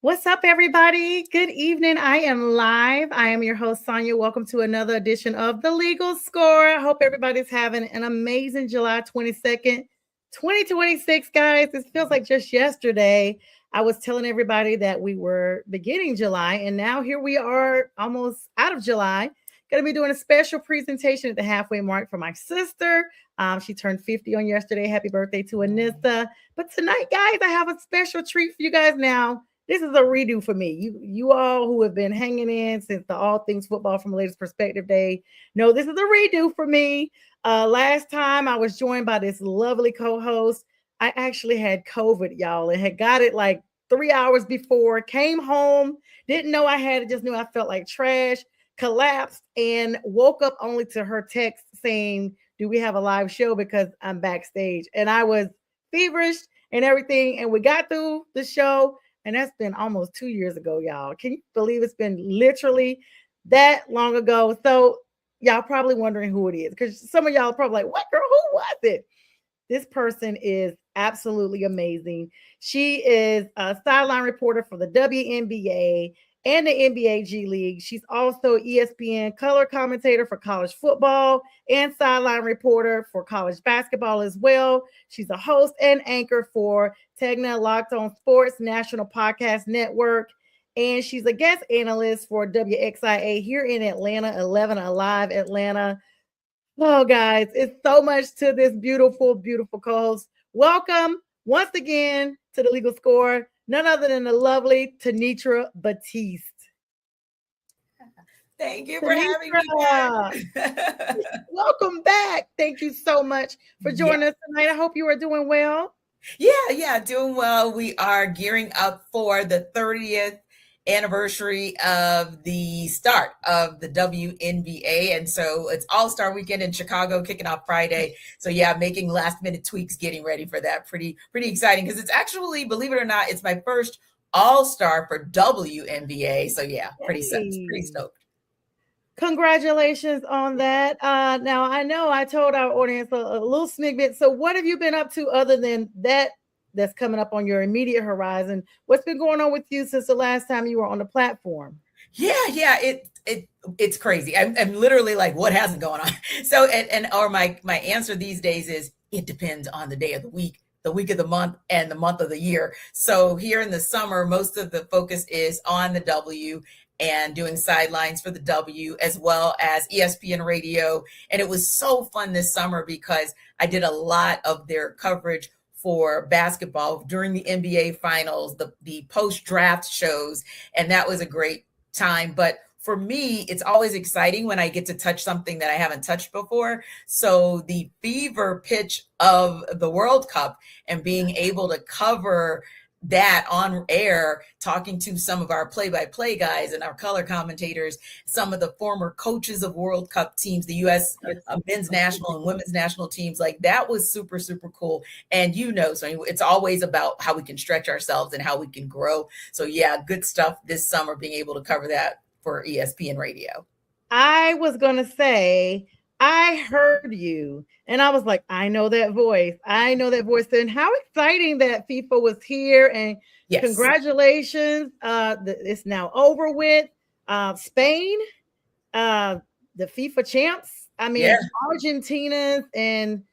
What's up, everybody? Good evening. I am live. I am your host, Sonja. Welcome to another edition of The Legal Score. I hope everybody's having an amazing July 22nd, 2026, guys. This feels like just yesterday. I was telling everybody that we were beginning July, and now here we are almost out of July. Going to be doing a special presentation at the halfway mark for my sister. She turned 50 on yesterday. Happy birthday to Anissa. But tonight, guys, I have a special treat for you guys now. This is a redo for me. You all who have been hanging in since the All Things Football from a Ladies Perspective Day know this is a redo for me. Last time I was joined by this lovely co-host. I actually had COVID, y'all, and had got it like 3 hours before. Came home, didn't know I had it, just knew I felt like trash, collapsed, and woke up only to her text saying, "Do we have a live show?" Because I'm backstage. And I was feverish and everything. And we got through the show. And that's been almost 2 years ago, y'all. Can you believe it's been literally that long ago? So y'all probably wondering who it is, because some of y'all are probably like, what girl, who was it? This person is absolutely amazing. She is a sideline reporter for the WNBA and the NBA G League. She's also ESPN color commentator for college football and sideline reporter for college basketball as well. She's a host and anchor for Tegna Locked On Sports National Podcast Network. And she's a guest analyst for WXIA here in Atlanta, 11 Alive Atlanta. Oh, guys, it's so much to this beautiful, beautiful co-host. Welcome once again to The Legal Score. None other than the lovely Tenitra Batiste. Thank you for having me back. Welcome back. Thank you so much for joining us tonight. I hope you are doing well. Yeah, doing well. We are gearing up for the 30th anniversary of the start of the WNBA. And so it's All-Star Weekend in Chicago, kicking off Friday. So yeah, making last minute tweaks, getting ready for that. Pretty exciting, because it's actually, believe it or not, it's my first All-Star for WNBA. So yeah, pretty stoked. Congratulations on that. Now, I know I told our audience a little snippet. So what have you been up to other than that's coming up on your immediate horizon? What's been going on with you since the last time you were on the platform? Yeah, it's crazy. I'm literally like, what hasn't gone on? So, or my answer these days is, it depends on the day of the week of the month, and the month of the year. So here in the summer, most of the focus is on the W and doing sidelines for the W, as well as ESPN radio. And it was so fun this summer because I did a lot of their coverage for basketball during the NBA finals, the post-draft shows, and that was a great time. But for me, it's always exciting when I get to touch something that I haven't touched before. So the fever pitch of the World Cup and being able to cover that on air, talking to some of our play-by-play guys and our color commentators, some of the former coaches of World Cup teams, the U.S. men's national and women's national teams, like that was super cool. And so it's always about how we can stretch ourselves and how we can grow. So yeah, good stuff this summer, being able to cover that for ESPN radio. I was going to say, I heard you and I was like, I know that voice. And how exciting that FIFA was here, and yes. Congratulations. It's now over with. Spain, the FIFA champs. I mean, yeah. Argentina and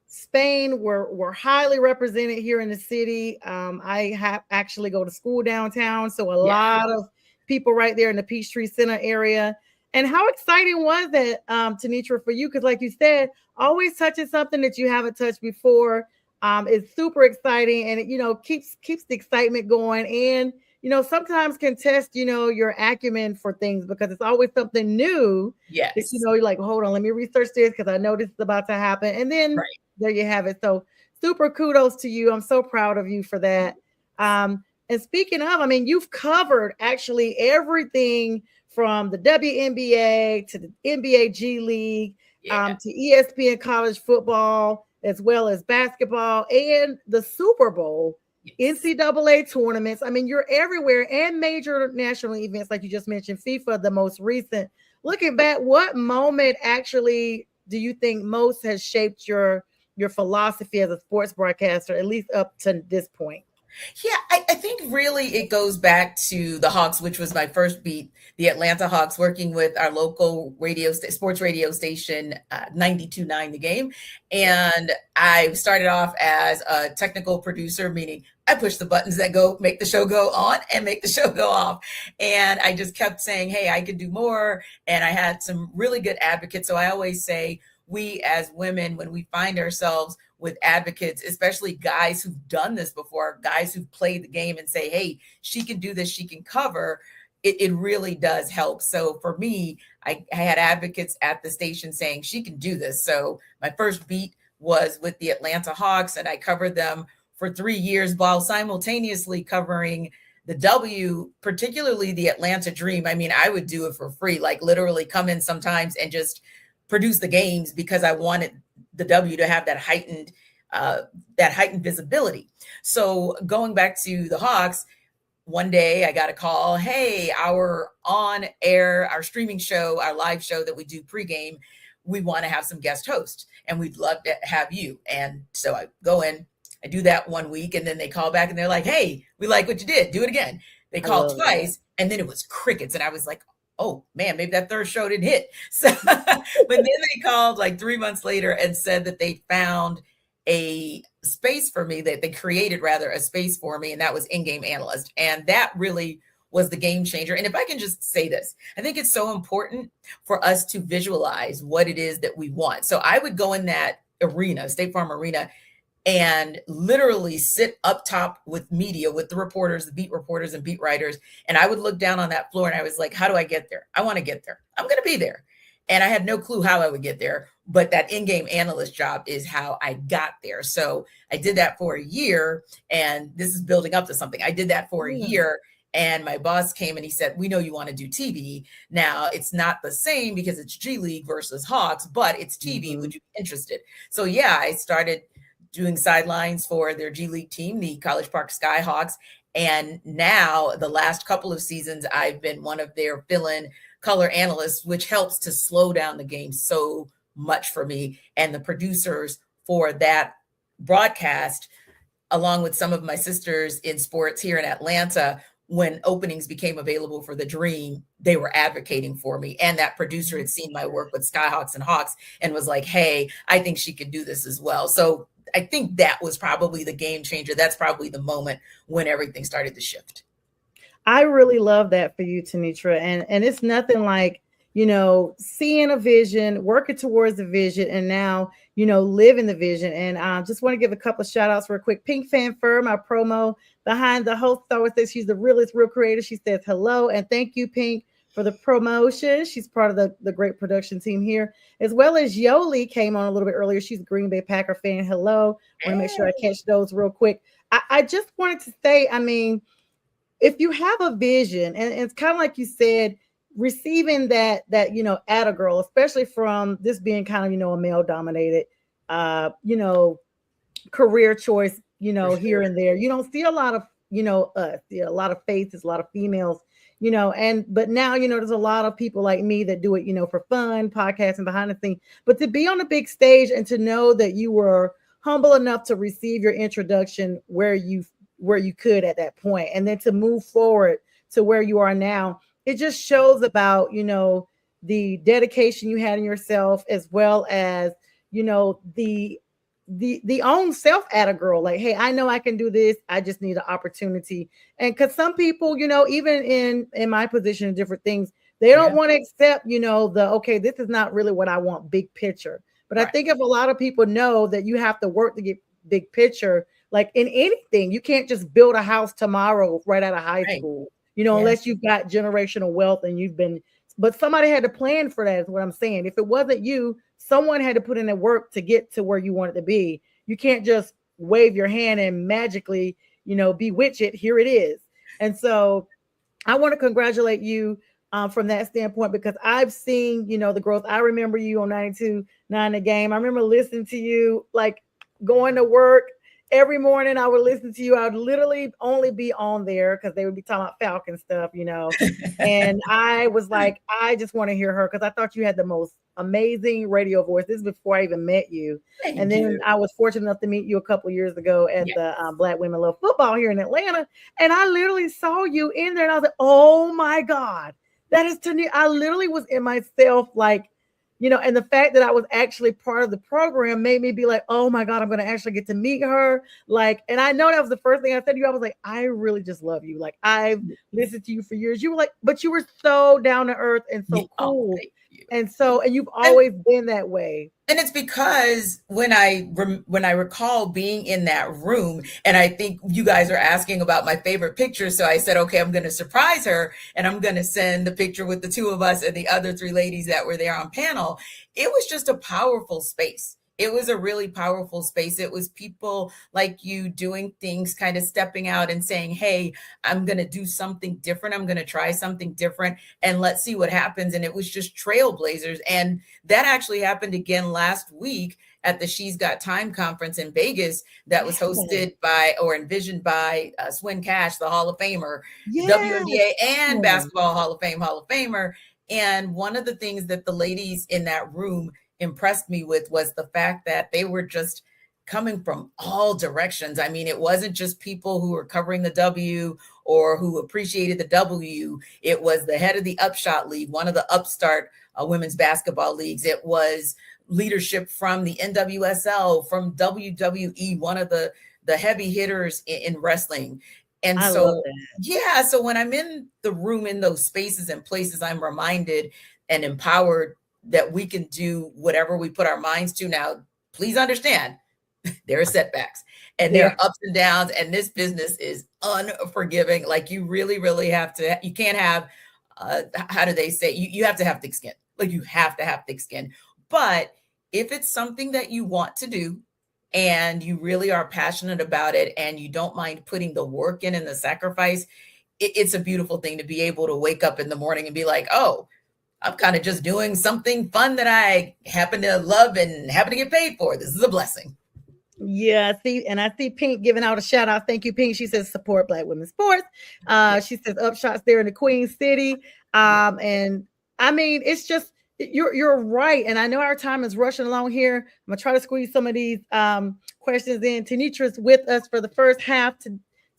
Spain were highly represented here in the city. I actually go to school downtown, so a lot of people right there in the Peachtree Center area. And how exciting was that, Tenitra, for you? Because like you said, always touching something that you haven't touched before is super exciting, and it, keeps the excitement going, and sometimes can test your acumen for things, because it's always something new. Yes. That, you're like, hold on, let me research this because I know this is about to happen, and then there you have it. So super kudos to you. I'm so proud of you for that. And speaking of, I mean, you've covered actually everything from the WNBA to the NBA G League, to ESPN college football, as well as basketball and the Super Bowl, NCAA tournaments. I mean, you're everywhere, and major national events like you just mentioned, FIFA, the most recent. Looking back, what moment actually do you think most has shaped your philosophy as a sports broadcaster, at least up to this point? Yeah, I think really it goes back to the Hawks, which was my first beat, the Atlanta Hawks, working with our local sports radio station, 92.9 The Game. And I started off as a technical producer, meaning I push the buttons that go make the show go on and make the show go off. And I just kept saying, hey, I could do more. And I had some really good advocates. So I always say, we as women, when we find ourselves with advocates, especially guys who've done this before, guys who've played the game and say, hey, she can do this, she can cover, it really does help. So for me, I had advocates at the station saying she can do this. So my first beat was with the Atlanta Hawks, and I covered them for 3 years while simultaneously covering the W, particularly the Atlanta Dream. I mean, I would do it for free, like literally come in sometimes and just produce the games because I wanted the W to have that heightened visibility. So going back to the Hawks, one day I got a call, hey, our on air, our streaming show, our live show that we do pregame, we want to have some guest hosts and we'd love to have you. And so I go in, I do that 1 week, and then they call back and they're like, hey, we like what you did, do it again. They called twice, and then it was crickets. And I was like, oh man, maybe that third show didn't hit. So, but then they called like 3 months later and said that they found a space for me, that they created rather a space for me, and that was in-game analyst. And that really was the game changer. And if I can just say this, I think it's so important for us to visualize what it is that we want. So I would go in that arena, State Farm Arena, and literally sit up top with media, with the reporters, the beat reporters and beat writers. And I would look down on that floor and I was like, how do I get there? I want to get there. I'm going to be there. And I had no clue how I would get there, but that in-game analyst job is how I got there. So I did that for a year, and this is building up to something. I did that for a year, and my boss came and he said, we know you want to do TV. Now, it's not the same because it's G League versus Hawks, but it's TV. Would you be interested? So yeah, I started doing sidelines for their G League team, the College Park Skyhawks. And now the last couple of seasons, I've been one of their fill-in color analysts, which helps to slow down the game so much for me. And the producers for that broadcast, along with some of my sisters in sports here in Atlanta, when openings became available for the Dream, they were advocating for me. And that producer had seen my work with Skyhawks and Hawks and was like, hey, I think she could do this as well. So I think that was probably the game changer. That's probably the moment when everything started to shift. I really love that for you, Tenitra. And it's nothing like, seeing a vision, working towards the vision, and now, living the vision. And I just want to give a couple of shout outs real quick. Pink Fan Fur, my promo behind the host, always says she's the realest, real creator. She says hello and thank you, Pink, for the promotion. She's part of the great production team here, as well as Yoli came on a little bit earlier. She's a Green Bay Packer fan. Hello. I want to make sure I catch those real quick. I just wanted to say, I mean, if you have a vision, and it's kind of like you said, receiving that at a girl, especially from this being kind of, a male dominated, career choice, here and there, you don't see a lot of, a lot of faces, a lot of females, but now, there's a lot of people like me that do it, for fun, podcasting behind the scenes, but to be on a big stage and to know that you were humble enough to receive your introduction where you could at that point, and then to move forward to where you are now, it just shows about, the dedication you had in yourself, as well as, the own self at a girl, like, hey, I know I can do this. I just need an opportunity. And because some people, even in my position, different things, they don't want to accept, okay, this is not really what I want, big picture. But I think if a lot of people know that you have to work to get big picture, like in anything, you can't just build a house tomorrow right out of high school, unless you've got generational wealth and but somebody had to plan for that, is what I'm saying. If it wasn't you, someone had to put in the work to get to where you wanted to be. You can't just wave your hand and magically, bewitch it. Here it is. And so I want to congratulate you from that standpoint, because I've seen, the growth. I remember you on 92.9 The Game. I remember listening to you, like going to work, every morning I would listen to you. I would literally only be on there because they would be talking about Falcon stuff, And I was like, I just want to hear her because I thought you had the most amazing radio voice. This is before I even met you. And Thank then you. I was fortunate enough to meet you a couple years ago at Yeah. the Black Women Love Football here in Atlanta. And I literally saw you in there and I was like, oh my God, that is Tania. I literally was in myself like, and the fact that I was actually part of the program made me be like, oh my God, I'm going to actually get to meet her. Like, and I know that was the first thing I said to you. I was like, I really just love you. Like, I've listened to you for years. You were like, but you were so down to earth and so cool. Thank you. And you've always been that way. And it's because when I recall being in that room, and I think you guys are asking about my favorite picture, so I said, okay, I'm going to surprise her, and I'm going to send the picture with the two of us and the other three ladies that were there on panel. It was just a powerful space. It was a really powerful space. It was people like you doing things, kind of stepping out and saying, hey, I'm going to do something different. I'm going to try something different and let's see what happens. And it was just trailblazers. And that actually happened again last week at the She's Got Time conference in Vegas that was hosted by or envisioned by Swin Cash, the Hall of Famer, WNBA and Basketball Hall of Famer. And one of the things that the ladies in that room impressed me with was the fact that they were just coming from all directions. I mean, it wasn't just people who were covering the W or who appreciated the W. It was the head of the Upshot League, one of the upstart women's basketball leagues. It was leadership from the NWSL, from WWE, one of the heavy hitters in wrestling. And so when I'm in the room, in those spaces and places, I'm reminded and empowered that we can do whatever we put our minds to. Now, please understand, there are setbacks and there are ups and downs, and this business is unforgiving. Like you really, really have to, you can't have, how do they say, you have to have thick skin. Like you have to have thick skin. But if it's something that you want to do and you really are passionate about it and you don't mind putting the work in and the sacrifice, it's a beautiful thing to be able to wake up in the morning and be like, oh, I'm kind of just doing something fun that I happen to love and happen to get paid for. This is a blessing. Yeah, I see Pink giving out a shout out. Thank you, Pink. She says support Black women's sports. She says Upshots there in the Queen City. And I mean, it's just you're right. And I know our time is rushing along here. I'm gonna try to squeeze some of these questions in. Tanitra's with us for the first half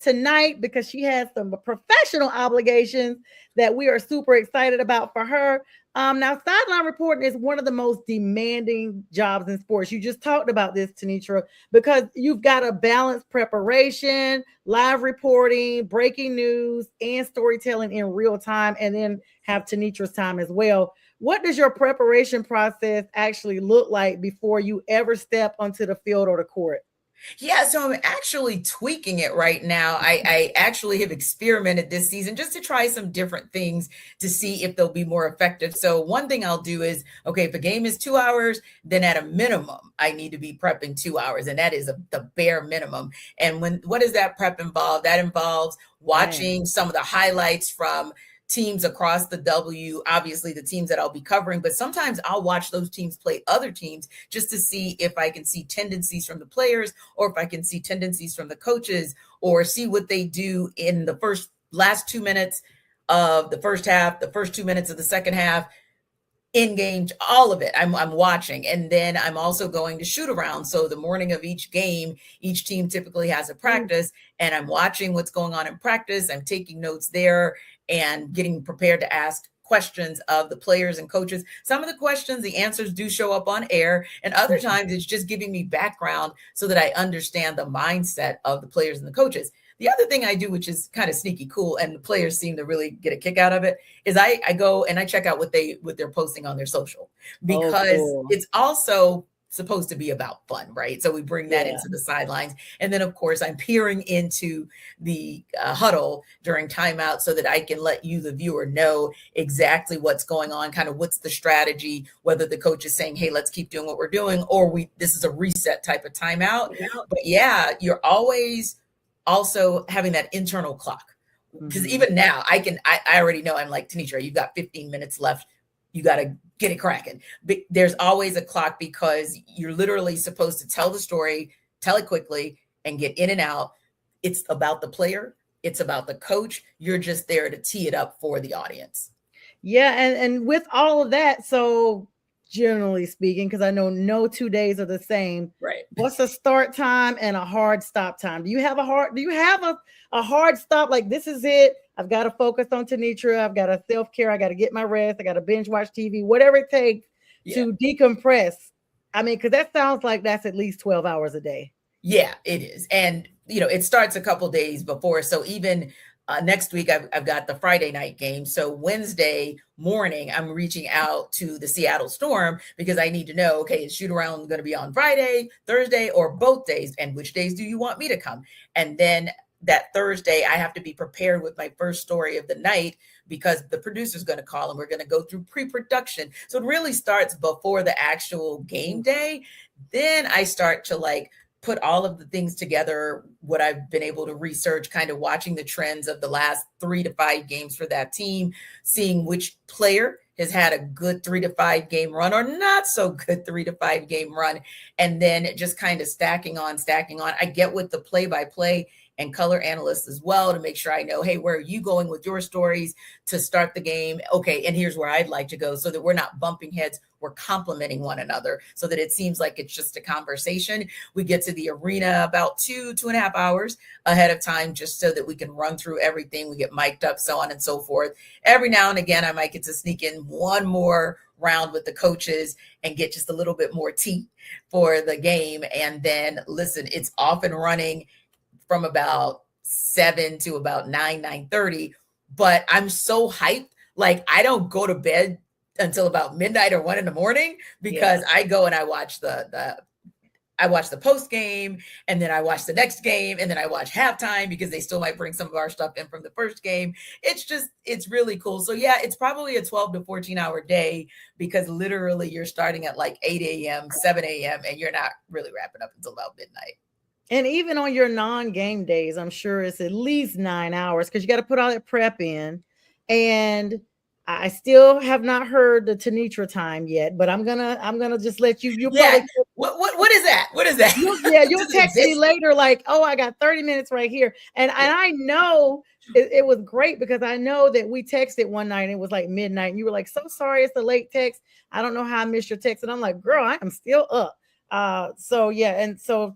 tonight because she has some professional obligations that we are super excited about for her. Now, sideline reporting is one of the most demanding jobs in sports. You just talked about this, Tanitra, because you've got to balance preparation, live reporting, breaking news, and storytelling in real time, and then have Tanitra's time as well. What does your preparation process actually look like before you ever step onto the field or the court? Yeah, so I'm actually tweaking it right now. I actually have experimented this season just to try some different things to see if they'll be more effective. So one thing I'll do is, okay, if a game is 2 hours, then at a minimum, I need to be prepping 2 hours. And that is the bare minimum. And what does that prep involve? That involves watching some of the highlights from teams across the W, obviously the teams that I'll be covering, but sometimes I'll watch those teams play other teams just to see if I can see tendencies from the players or if I can see tendencies from the coaches or see what they do in the last 2 minutes of the first half, the first 2 minutes of the second half, in game, all of it. I'm watching. And then I'm also going to shoot around. So the morning of each game, each team typically has a practice and I'm watching what's going on in practice. I'm taking notes there and getting prepared to ask questions of the players and coaches. Some of the questions, the answers do show up on air, and other times it's just giving me background so that I understand the mindset of the players and the coaches. The other thing I do, which is kind of sneaky cool, and the players seem to really get a kick out of it, is I go and I check out what they're posting on their social, because it's also supposed to be about fun, right? So we bring that into the sidelines. And then, of course, I'm peering into the huddle during timeout so that I can let you, the viewer, know exactly what's going on, kind of what's the strategy, whether the coach is saying, hey, let's keep doing what we're doing, or this is a reset type of timeout. But yeah, you're always also having that internal clock. Because even now, I already know, I'm like, Tanitra, you've got 15 minutes left. You got to get it cracking. But there's always a clock because you're literally supposed to tell the story, tell it quickly, and get in and out. It's about the player. It's about the coach. You're just there to tee it up for the audience. Yeah, and with all of that, so generally speaking, because I know no 2 days are the same. Right. What's a start time and a hard stop time? Do you have a hard stop? Like, this is it. I've got to focus on Tanitra. I've got to self-care. I got to get my rest. I got to binge watch TV, whatever it takes to decompress. I mean, because that sounds like that's at least 12 hours a day. Yeah, it is. And, it starts a couple days before. So even next week, I've got the Friday night game. So Wednesday morning, I'm reaching out to the Seattle Storm because I need to know, okay, is shoot around going to be on Friday, Thursday, or both days? And which days do you want me to come? And then that Thursday, I have to be prepared with my first story of the night because the producer's going to call and we're going to go through pre-production. So it really starts before the actual game day. Then I start to put all of the things together, what I've been able to research, kind of watching the trends of the last 3 to 5 games for that team, seeing which player has had a good 3 to 5 game run or not so good 3 to 5 game run, and then just kind of stacking on. I get with the play-by-play and color analysts as well to make sure I know, hey, where are you going with your stories to start the game? Okay, and here's where I'd like to go so that we're not bumping heads. We're complimenting one another so that it seems like it's just a conversation. We get to the arena about 2.5 hours ahead of time just so that we can run through everything. We get mic'd up, so on and so forth. Every now and again, I might get to sneak in one more round with the coaches and get just a little bit more tea for the game. And then, listen, it's off and running from about 7 to about 9:30. But I'm so hyped. I don't go to bed until about midnight or 1 a.m. because I go and I watch the post game, and then I watch the next game, and then I watch halftime because they still might bring some of our stuff in from the first game. It's really cool. So yeah, it's probably a 12 to 14 hour day because literally you're starting at 8 a.m., 7 a.m., and you're not really wrapping up until about midnight. And even on your non-game days, I'm sure it's at least 9 hours because you got to put all that prep in. And I still have not heard the Tanitra time yet, but I'm gonna just let you. You'll probably. What is that? What is that? You'll text me later, oh, I got 30 minutes right here, and I know it was great because I know that we texted one night and it was midnight, and you were like, "So sorry, it's a late text. I don't know how I missed your text," and I'm like, "Girl, I am still up." So yeah, and so.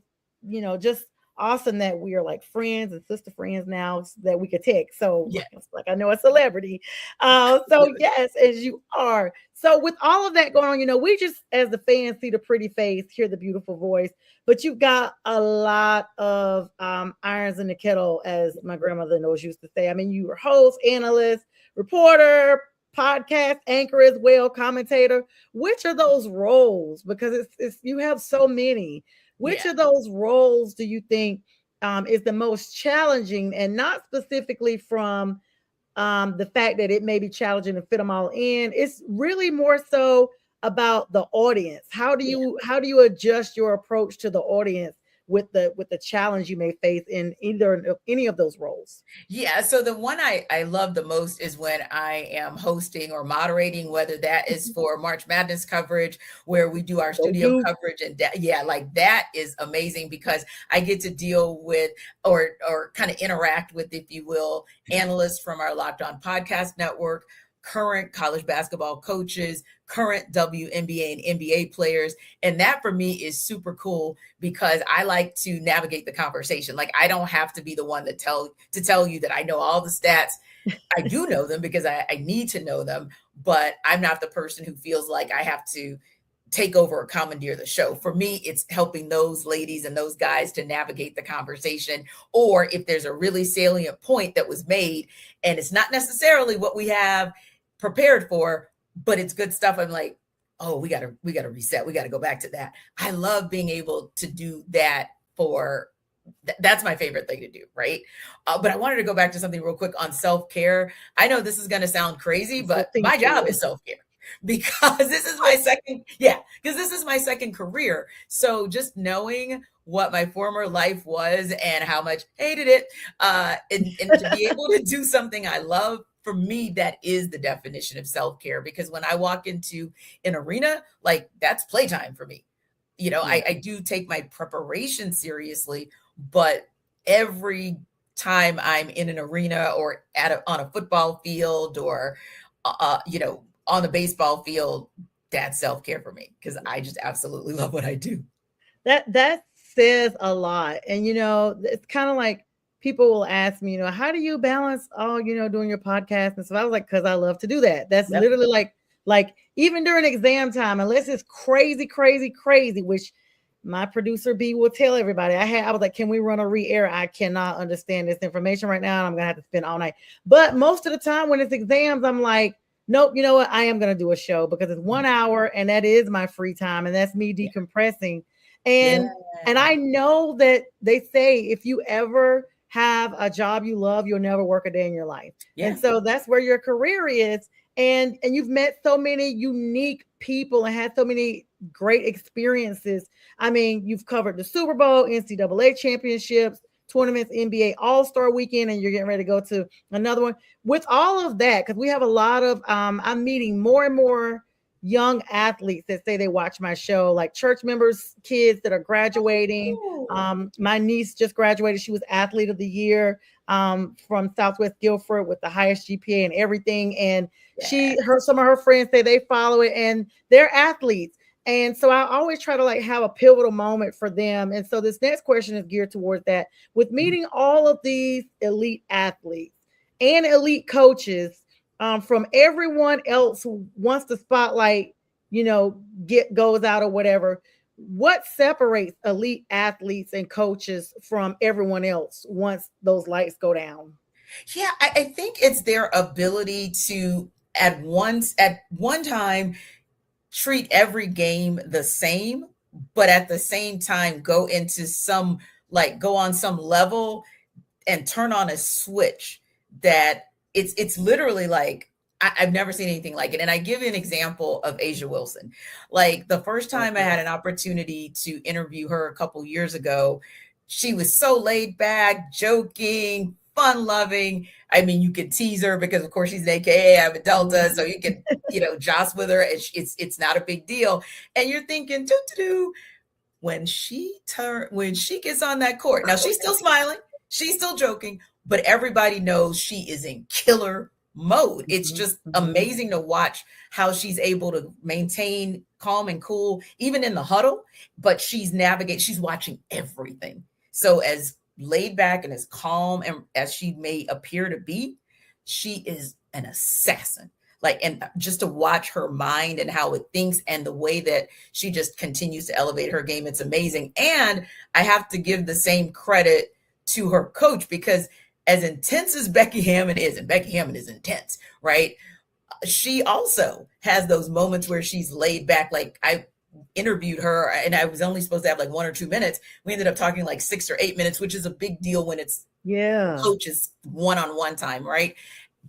Just awesome that we are friends and sister friends now that we could text. So it's I know a celebrity. So yes, as you are. So with all of that going on, we just as the fans see the pretty face, hear the beautiful voice, but you've got a lot of irons in the kettle, as my grandmother used to say. I mean, you were host, analyst, reporter, podcast anchor as well, commentator. Which are those roles? Because it's you have so many. Which of those roles do you think is the most challenging, and not specifically from the fact that it may be challenging to fit them all in? It's really more so about the audience. How do you adjust your approach to the audience with the challenge you may face in any of those roles? Yeah. So the one I love the most is when I am hosting or moderating, whether that is for March Madness coverage, where we do our studio coverage. And that is amazing because I get to deal with or kind of interact with, if you will, analysts from our Locked On Podcast Network, current college basketball coaches, current WNBA and NBA players. And that for me is super cool because I like to navigate the conversation. I don't have to be the one to tell you that I know all the stats. I do know them because I need to know them, but I'm not the person who feels like I have to take over or commandeer the show. For me, it's helping those ladies and those guys to navigate the conversation. Or if there's a really salient point that was made and it's not necessarily what we have prepared for, but it's good stuff, I'm like, oh, we gotta reset. We gotta go back to that. I love being able to do that that's my favorite thing to do, right? But I wanted to go back to something real quick on self-care. I know this is going to sound crazy, but my job is self-care because this is my second career. So just knowing what my former life was and how much hated it, and to be able to do something I love, for me, that is the definition of self-care. Because when I walk into an arena, that's playtime for me. I do take my preparation seriously, but every time I'm in an arena or on a football field or, on a baseball field, that's self-care for me because I just absolutely love what I do. That says a lot. And it's kind of like people will ask me, how do you balance all, doing your podcast and stuff? I was like, because I love to do that. That's Yep. literally like even during exam time, unless it's crazy, crazy, crazy, which my producer B will tell everybody. I was like, can we run a re-air? I cannot understand this information right now, and I'm gonna have to spend all night. But most of the time when it's exams, I'm like, nope, you know what? I am gonna do a show because it's 1 hour and that is my free time and that's me decompressing. And I know that they say if you ever have a job you love, you'll never work a day in your life. Yeah. And so that's where your career is. And you've met so many unique people and had so many great experiences. I mean, you've covered the Super Bowl, NCAA championships, tournaments, NBA All-Star weekend, and you're getting ready to go to another one. With all of that, because we have a lot of, I'm meeting more and more young athletes that say they watch my show, like church members, kids that are graduating. My niece just graduated. She was athlete of the year from Southwest Guilford with the highest GPA and everything. And some of her friends say they follow it and they're athletes. And so I always try to have a pivotal moment for them. And so this next question is geared towards that. With meeting all of these elite athletes and elite coaches, from everyone else who wants the spotlight, goes out or whatever, what separates elite athletes and coaches from everyone else once those lights go down? Yeah, I think it's their ability to at one time treat every game the same, but at the same time go on some level and turn on a switch that it's literally like I've never seen anything like it. And I give you an example of Asia Wilson. Like the first time I had an opportunity to interview her a couple years ago, she was so laid back, joking, fun loving. I mean, you could tease her because of course she's an AKA, I'm a Delta, so you can, joss with her. It's not a big deal. And you're thinking, when she gets on that court, now she's still smiling, she's still joking, but everybody knows she is in killer mode. It's just amazing to watch how she's able to maintain calm and cool, even in the huddle, but she's watching everything. So as laid back and as calm and as she may appear to be, she is an assassin. And just to watch her mind and how it thinks and the way that she just continues to elevate her game, it's amazing. And I have to give the same credit to her coach, because as intense as Becky Hammon is, and Becky Hammon is intense, right? She also has those moments where she's laid back. Like I interviewed her and I was only supposed to have 1 or 2 minutes. We ended up talking 6 or 8 minutes, which is a big deal when it's coaches one-on-one time, right?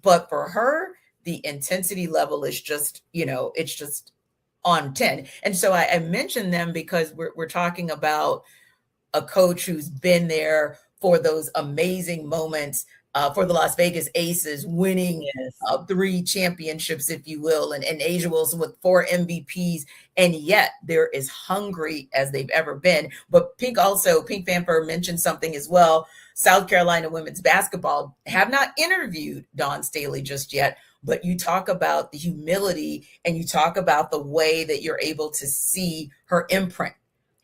But for her, the intensity level is just, it's just on 10. And so I mentioned them because we're talking about a coach who's been there for those amazing moments, for the Las Vegas Aces, winning 3 championships, if you will, and Asia Wilson with 4 MVPs, and yet they're as hungry as they've ever been. But Pink Fanfare mentioned something as well. South Carolina women's basketball have not interviewed Dawn Staley just yet, but you talk about the humility and you talk about the way that you're able to see her imprint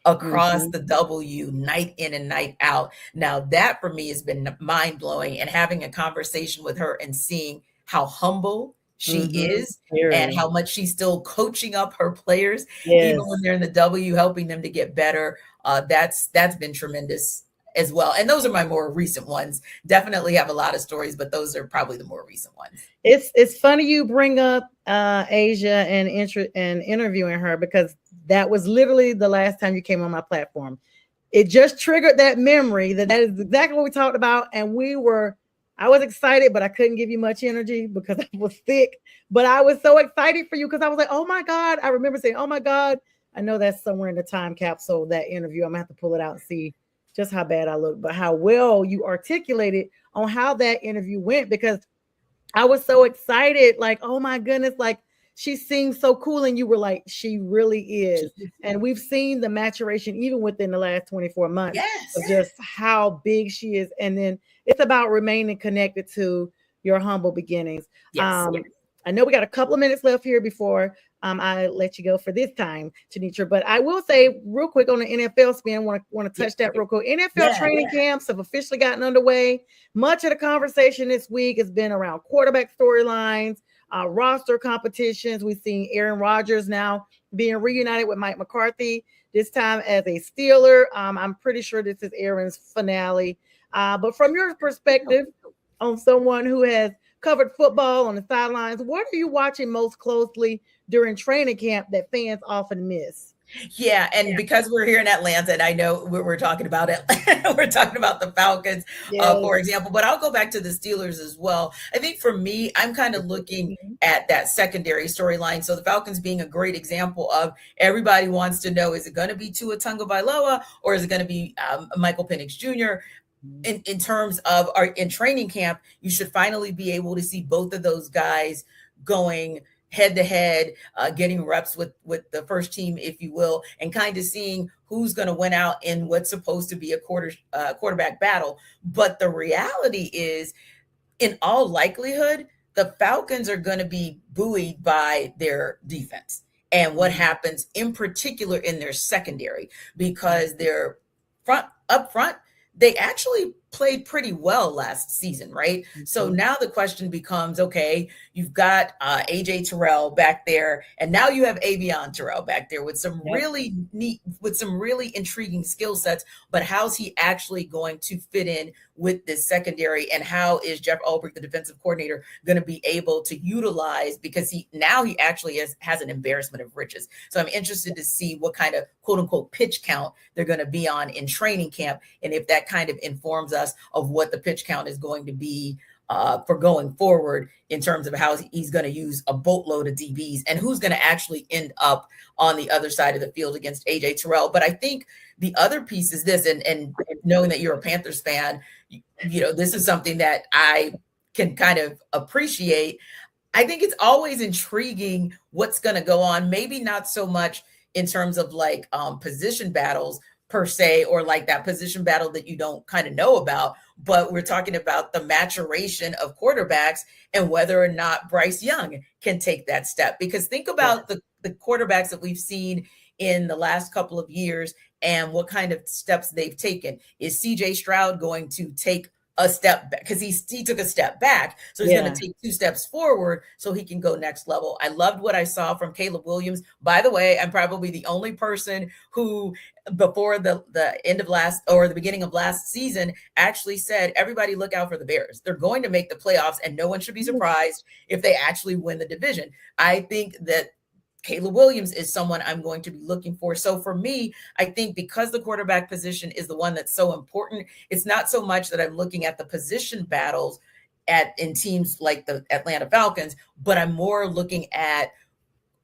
across the W night in and night out. Now that for me has been mind blowing, and having a conversation with her and seeing how humble she is and how much she's still coaching up her players, even when they're in the W, helping them to get better. That's been tremendous as well. And those are my more recent ones. Definitely have a lot of stories, but those are probably the more recent ones. It's funny you bring up Asia and interviewing her, because that was literally the last time you came on my platform. It just triggered that memory that is exactly what we talked about. And I was excited, but I couldn't give you much energy because I was sick. But I was so excited for you because I was like, oh my God. I remember saying, oh my God, I know that's somewhere in the time capsule, that interview. I'm gonna have to pull it out and see just how bad I look, but how well you articulated on how that interview went, because I was so excited. Oh my goodness. she seems so cool, and you were like, she really is. And we've seen the maturation even within the last 24 months of just how big she is. And then it's about remaining connected to your humble beginnings. I know we got a couple of minutes left here before I let you go for this time, Tanitra. But I will say real quick on the NFL spin, want to touch that real quick. NFL training camps have officially gotten underway. Much of the conversation this week has been around quarterback storylines, roster competitions. We've seen Aaron Rodgers now being reunited with Mike McCarthy, this time as a Steeler. I'm pretty sure this is Aaron's finale. But from your perspective, on someone who has covered football on the sidelines, what are you watching most closely during training camp that fans often miss? Yeah, and because we're here in Atlanta, and I know we're talking about it, we're talking about the Falcons, for example, but I'll go back to the Steelers as well. I think for me, I'm kind of looking at that secondary storyline. So the Falcons being a great example of everybody wants to know, is it going to be Tua Tagovailoa or is it going to be Michael Penix Jr.? In terms of in training camp, you should finally be able to see both of those guys going head to head, getting reps with the first team, if you will, and kind of seeing who's going to win out in what's supposed to be a quarterback battle. But the reality is, in all likelihood, the Falcons are going to be buoyed by their defense and what happens in particular in their secondary, because they're up front, they actually played pretty well last season, right? So now the question becomes, okay, you've got AJ Terrell back there, and now you have Avion Terrell back there with some really neat, with some really intriguing skill sets, but how's he actually going to fit in with this secondary, and how is Jeff Ulbrich, the defensive coordinator, going to be able to utilize, because he actually has an embarrassment of riches. So I'm interested to see what kind of quote unquote pitch count they're going to be on in training camp, and if that kind of informs us of what the pitch count is going to be for going forward in terms of how he's going to use a boatload of DBs and who's going to actually end up on the other side of the field against AJ Terrell. But I think the other piece is this, and knowing that you're a Panthers fan, you know, this is something that I can kind of appreciate. I think it's always intriguing what's going to go on, maybe not so much in terms of like position battles per se, or like that position battle that you don't kind of know about, but we're talking about the maturation of quarterbacks and whether or not Bryce Young can take that step. Because think about the quarterbacks that we've seen in the last couple of years and what kind of steps they've taken. Is CJ Stroud going to take a step back? Because he took a step back, so he's going to take 2 steps forward so he can go next level. I loved what I saw from Caleb Williams. By the way, I'm probably the only person who, before the end of last, or the beginning of last season, actually said, everybody look out for the Bears. They're going to make the playoffs, and no one should be surprised if they actually win the division. I think that Caleb Williams is someone I'm going to be looking for. So for me, I think because the quarterback position is the one that's so important, it's not so much that I'm looking at the position battles in teams like the Atlanta Falcons, but I'm more looking at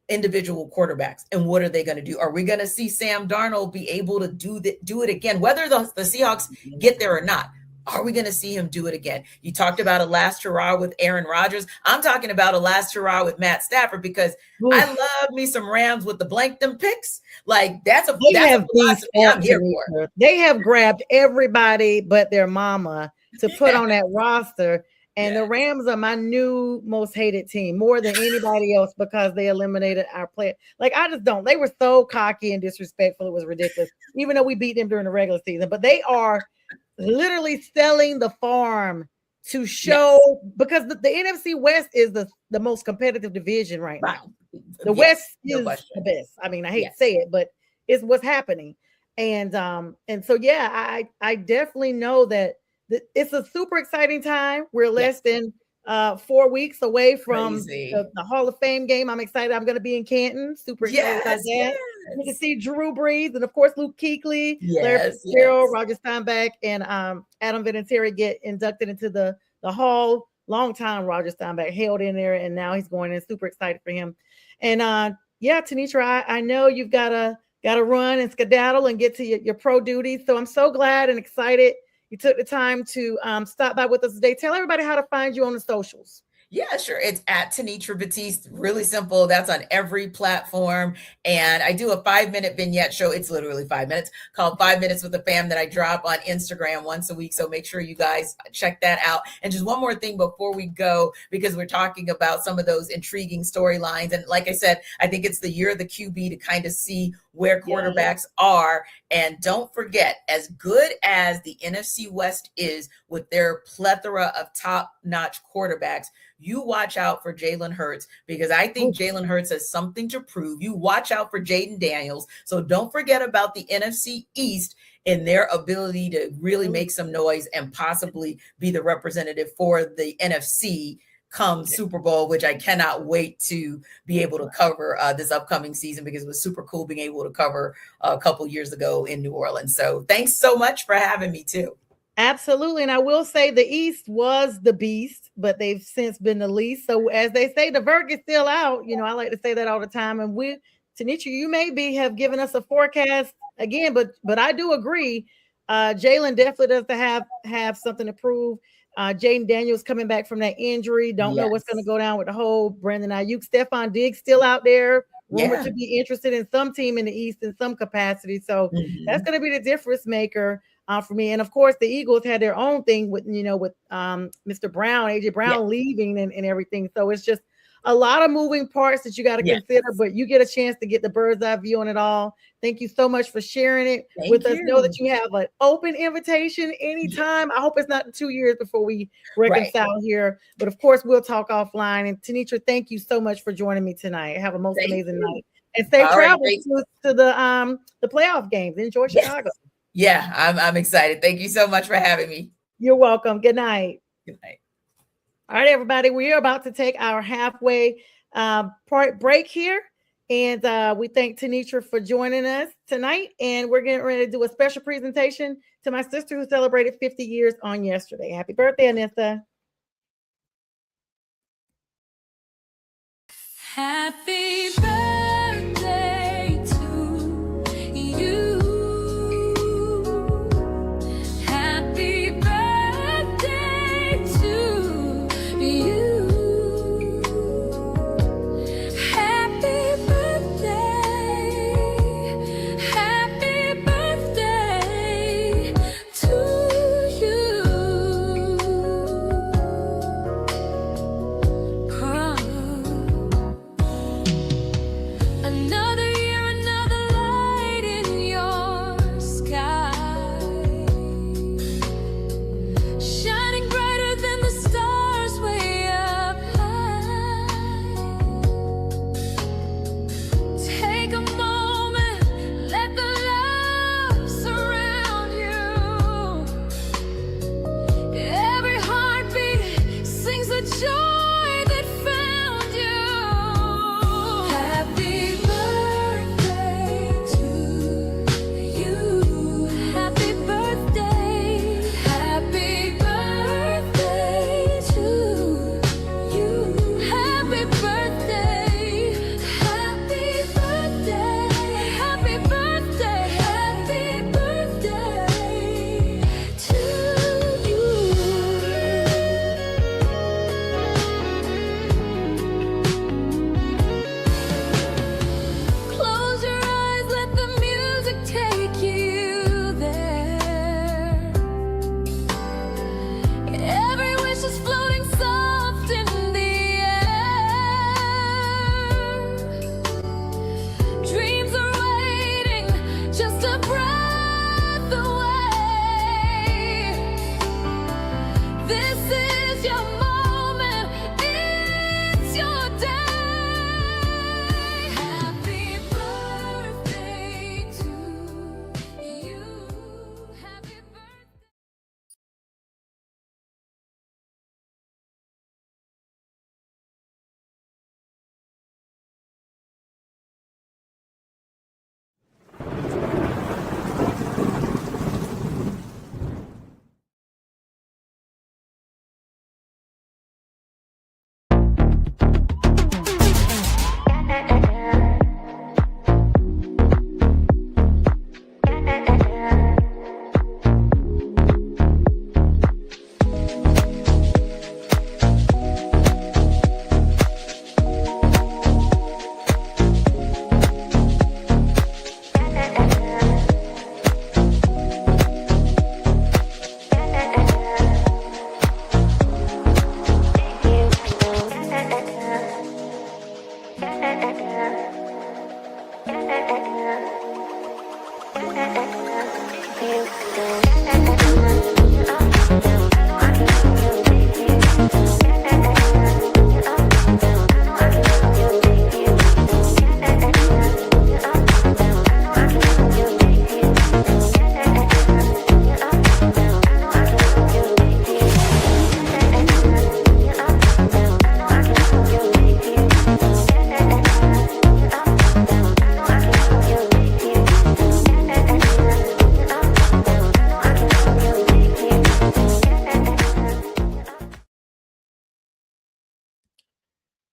individual quarterbacks and what are they going to do? Are we going to see Sam Darnold be able to do it again, whether the Seahawks get there or not? Are we going to see him do it again? You talked about a last hurrah with Aaron Rodgers. I'm talking about a last hurrah with Matt Stafford, because I love me some Rams with the blank them picks. Like that's a philosophy I'm here for. They have grabbed everybody but their mama to put on that roster. And the Rams are my new most hated team, more than anybody else, because they eliminated our player. Like, I just don't. They were so cocky and disrespectful. It was ridiculous, even though we beat them during the regular season. But they are literally selling the farm to show, because the NFC West is the most competitive division right now. The West is the best. I mean, I hate to say it, but it's what's happening. And so, I definitely know that it's a super exciting time. We're less than 4 weeks away from the Hall of Fame game. I'm excited. I'm going to be in Canton. Super excited about that. You can see Drew Brees and, of course, Luke Kuechly, Larry Fitzgerald, Roger Steinbach, and Adam Vinatieri get inducted into the Hall. Long time Roger Steinbach held in there, and now he's going in. Super excited for him. And Tanitra, I know you've got to run and skedaddle and get to your pro duties. So I'm so glad and excited you took the time to stop by with us today. Tell everybody how to find you on the socials. Yeah, sure. It's at Tanitra Batiste. Really simple. That's on every platform. And I do a 5-minute vignette show. It's literally 5 minutes, called 5 Minutes with the Fam, that I drop on Instagram once a week. So make sure you guys check that out. And just one more thing before we go, because we're talking about some of those intriguing storylines. And like I said, I think it's the year of the QB to kind of see where quarterbacks are. And don't forget, as good as the NFC West is with their plethora of top-notch quarterbacks, you watch out for Jalen Hurts, because I think Jalen Hurts has something to prove. You watch out for Jaden Daniels. So don't forget about the NFC East and their ability to really make some noise and possibly be the representative for the NFC come Super Bowl, which I cannot wait to be able to cover this upcoming season, because it was super cool being able to cover a couple years ago in New Orleans. So thanks so much for having me too. Absolutely. And I will say the East was the beast, but they've since been the least. So as they say, the verdict is still out. You know, I like to say that all the time. And Tanitra, you maybe have given us a forecast again, but I do agree. Jalen definitely does have something to prove. Jaden Daniels coming back from that injury. Don't know what's going to go down with the whole Brandon Ayuk. Stephon Diggs still out there, rumored to be interested in some team in the East in some capacity. So that's going to be the difference maker for me. And of course, the Eagles had their own thing with Mr. Brown, AJ Brown leaving and everything. So it's just a lot of moving parts that you got to consider, but you get a chance to get the bird's eye view on it all. Thank you so much for sharing it with us. Know that you have an open invitation anytime. I hope it's not 2 years before we reconcile here, but of course we'll talk offline. And Tanitra, thank you so much for joining me tonight. Have a most amazing night and safe travels to the playoff games. Enjoy Chicago. Yeah, I'm excited. Thank you so much for having me. You're welcome. Good night. Good night. All right, everybody, we are about to take our halfway break here. And we thank Tanitra for joining us tonight. And we're getting ready to do a special presentation to my sister who celebrated 50 years on yesterday. Happy birthday, Anissa. Happy birthday to you. Happy birthday to you. Happy birthday to you.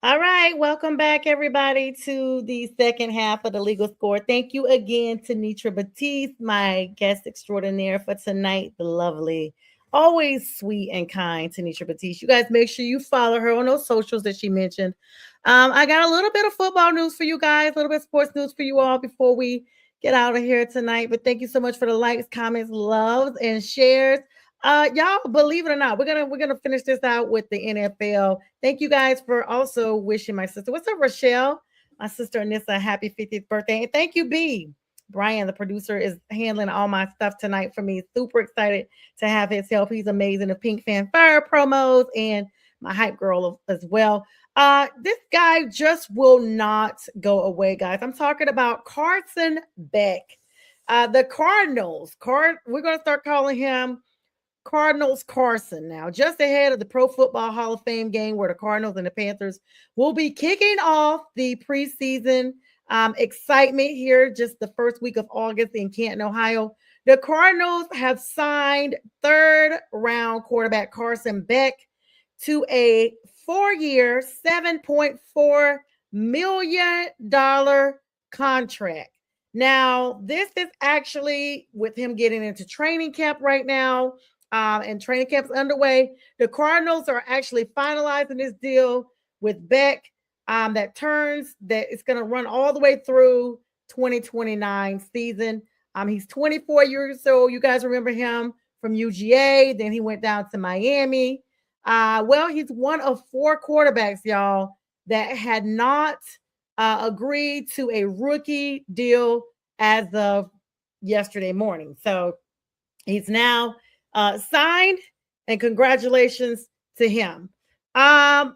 All right, welcome back, everybody, to the second half of the legal score. Thank you again to Nitra Batiste, my guest extraordinaire for tonight, the lovely, always sweet and kind Tanisha Batiste. You guys make sure you follow her on those socials that she mentioned. I got a little bit of football news for you guys, a little bit of sports news for you all before we get out of here tonight. But thank you so much for the likes, comments, loves, and shares. Y'all, believe it or not, we're gonna finish this out with the NFL. Thank you guys for also wishing my sister, what's up, Rochelle? My sister Anissa, happy 50th birthday. And thank you, B. Brian, the producer, is handling all my stuff tonight for me. Super excited to have his help. He's amazing. The Pink Fanfare promos and my hype girl as well. This guy just will not go away, guys. I'm talking about Carson Beck. The Cardinals. We're gonna start calling him Cardinals Carson now, just ahead of the Pro Football Hall of Fame game where the Cardinals and the Panthers will be kicking off the preseason excitement here just the first week of August in Canton, Ohio. The Cardinals have signed third round quarterback Carson Beck to a 4-year, $7.4 million contract. Now, this is actually with him getting into training camp right now. And training camp's underway. The Cardinals are actually finalizing this deal with Beck that it's going to run all the way through 2029 season. He's 24 years old. You guys remember him from UGA. Then he went down to Miami. Well, he's one of 4 quarterbacks, y'all, that had not agreed to a rookie deal as of yesterday morning. So he's now signed, and congratulations to him. Now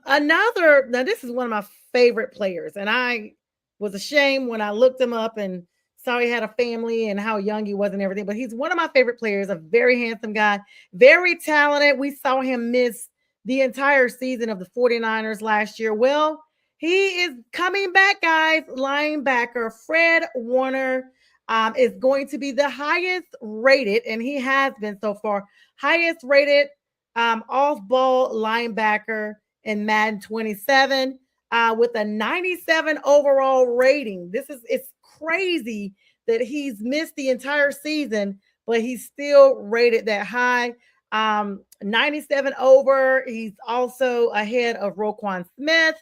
this is one of my favorite players, and I was ashamed when I looked him up and saw he had a family and how young he was and everything, but he's one of my favorite players, a very handsome guy, very talented. We saw him miss the entire season of the 49ers last year. Well, he is coming back, guys. Linebacker Fred Warner is going to be the highest rated, and he has been so far, highest rated off-ball linebacker in Madden 27 with a 97 overall rating. It's crazy that he's missed the entire season, but he's still rated that high. 97 over. He's also ahead of Roquan Smith,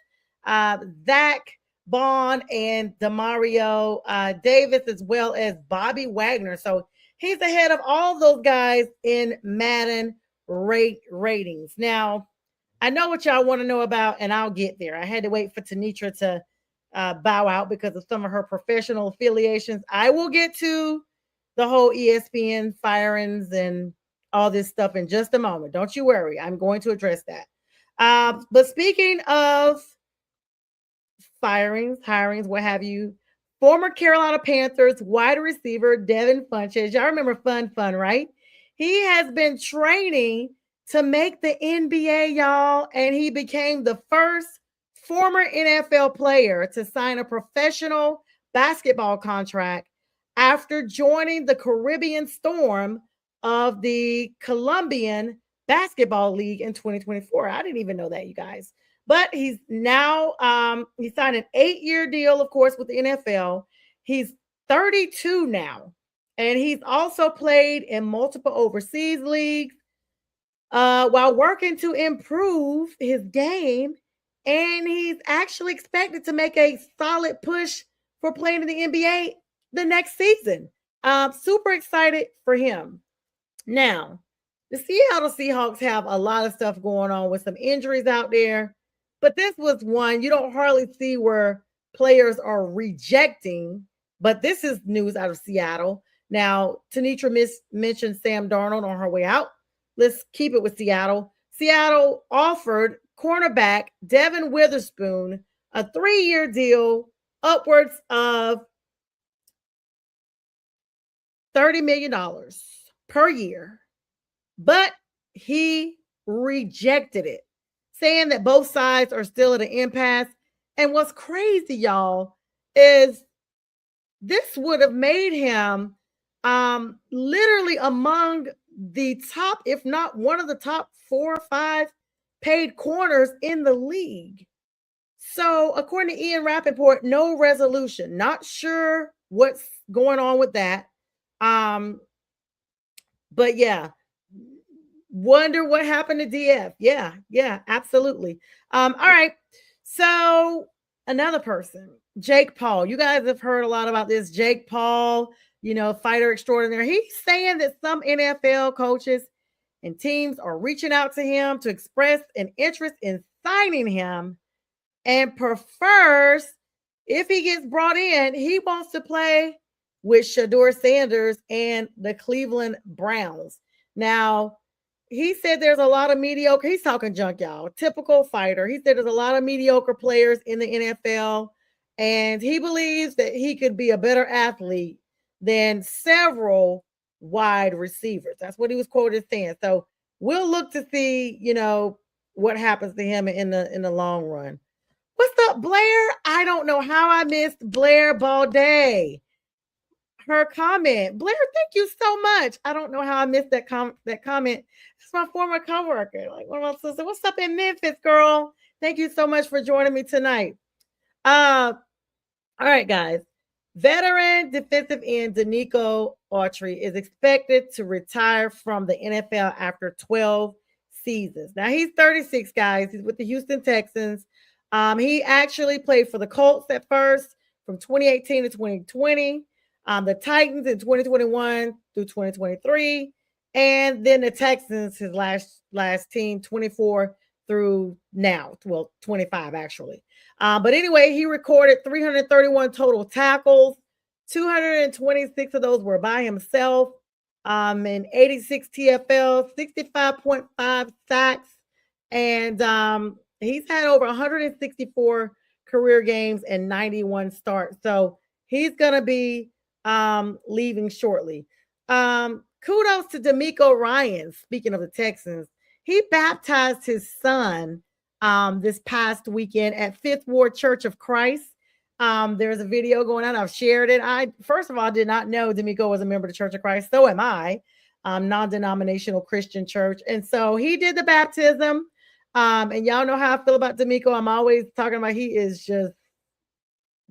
Zach Bond, and Demario Davis, as well as Bobby Wagner. So he's ahead of all those guys in Madden ratings. Now, I know what y'all want to know about, and I'll get there. I had to wait for Tanitra to bow out because of some of her professional affiliations. I will get to the whole ESPN firings and all this stuff in just a moment. Don't you worry. I'm going to address that. But speaking of firings, hirings, what have you, former Carolina Panthers wide receiver Devin Funchess. Y'all remember Fun, right? He has been training to make the NBA, y'all, and he became the first former NFL player to sign a professional basketball contract after joining the Caribbean Storm of the Colombian Basketball League in 2024. I didn't even know that, you guys. But he's now he signed an 8-year deal, of course, with the NFL. He's 32 now, and he's also played in multiple overseas leagues while working to improve his game. And he's actually expected to make a solid push for playing in the NBA the next season. Super excited for him. Now, the Seattle Seahawks have a lot of stuff going on with some injuries out there. But this was one you don't hardly see where players are rejecting. But this is news out of Seattle. Now, Tanitra mentioned Sam Darnold on her way out. Let's keep it with Seattle. Seattle offered cornerback Devin Witherspoon a 3-year deal, upwards of $30 million per year. But he rejected it, saying that both sides are still at an impasse. And what's crazy, y'all, is this would have made him literally among the top, if not one of the top 4 or 5 paid corners in the league. So, according to Ian Rappaport, no resolution. Not sure what's going on with that. But yeah, wonder what happened to DF. Yeah, absolutely. All right. So another person, Jake Paul. You guys have heard a lot about this. Jake Paul, fighter extraordinaire. He's saying that some NFL coaches and teams are reaching out to him to express an interest in signing him and prefers, if he gets brought in, he wants to play with Shador Sanders and the Cleveland Browns. Now, he said there's a lot of mediocre, he's talking junk, y'all, typical fighter. He said there's a lot of mediocre players in the NFL, and he believes that he could be a better athlete than several wide receivers. That's what he was quoted saying. So we'll look to see, what happens to him in the long run. What's up, Blair? I don't know how I missed Blair Balday. Her comment. Blair, thank you so much. I don't know how I missed that comment. It's my former coworker. Like one of my sisters. What's up in Memphis, girl? Thank you so much for joining me tonight. All right, guys. Veteran defensive end Danico Autry is expected to retire from the NFL after 12 seasons. Now he's 36, guys. He's with the Houston Texans. He actually played for the Colts at first from 2018 to 2020, the Titans in 2021 through 2023, and then the Texans, his last team, 24 through now, well, 25 actually. But anyway, he recorded 331 total tackles. 226 of those were by himself, and 86 TFL, 65.5 sacks, and he's had over 164 career games and 91 starts. So he's going to be leaving shortly. Kudos to D'Amico Ryans. Speaking of the Texans, he baptized his son this past weekend at Fifth Ward Church of Christ. There's a video going on. I've shared it. I, first of all, did not know D'Amico was a member of the Church of Christ. So am I, non-denominational Christian church. And so he did the baptism. And y'all know how I feel about D'Amico. I'm always talking about he is just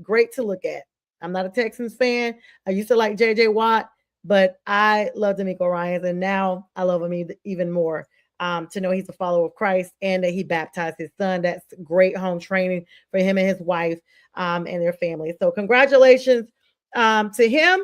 great to look at. I'm not a Texans fan. I used to like J.J. Watt, but I love D'Amico Ryans, and now I love him even more. To know he's a follower of Christ and that he baptized his son. That's great home training for him and his wife and their family. So congratulations to him.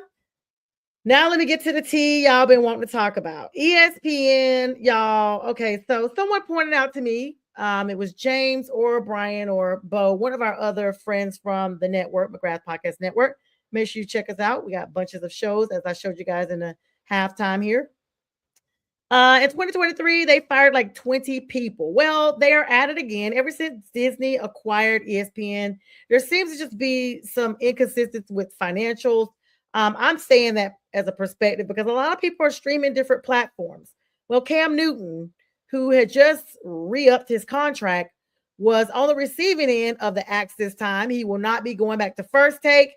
Now let me get to the tea y'all been wanting to talk about. ESPN, y'all. Okay, so someone pointed out to me, it was James or Brian or Bo, one of our other friends from the network, McGrath Podcast Network. Make sure you check us out. We got bunches of shows, as I showed you guys in the halftime here. In 2023, they fired like 20 people. Well, they are at it again. Ever since Disney acquired ESPN, there seems to just be some inconsistency with financials. I'm saying that as a perspective because a lot of people are streaming different platforms. Well, Cam Newton, who had just re-upped his contract, was on the receiving end of the axe this time. He will not be going back to First Take.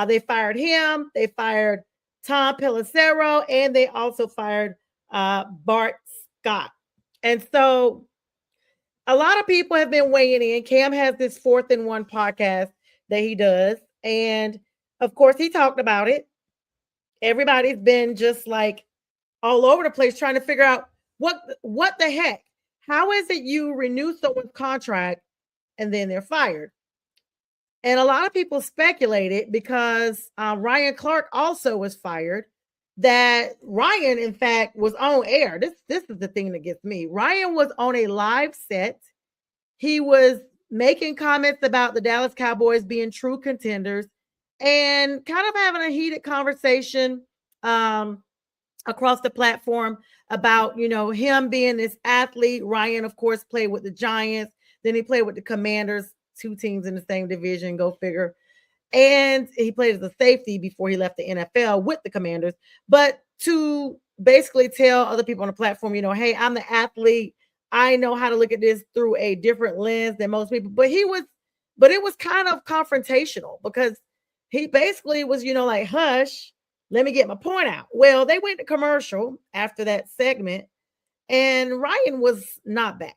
They fired him. They fired Tom Pelissero, and they also fired Bart Scott. And so a lot of people have been weighing in. Cam has this 4th and 1 podcast that he does. And of course, he talked about it. Everybody's been just like all over the place trying to figure out what the heck? How is it you renew someone's contract and then they're fired? And a lot of people speculated because Ryan Clark also was fired, that Ryan, in fact, was on air. This is the thing that gets me. Ryan was on a live set. He was making comments about the Dallas Cowboys being true contenders and kind of having a heated conversation across the platform about, him being this athlete. Ryan, of course, played with the Giants. Then he played with the Commanders, 2 teams in the same division, go figure. And he played as a safety before he left the NFL with the Commanders. But to basically tell other people on the platform, hey, I'm the athlete. I know how to look at this through a different lens than most people. But it was kind of confrontational because he basically was, like, hush, let me get my point out. Well, they went to commercial after that segment, and Ryan was not back.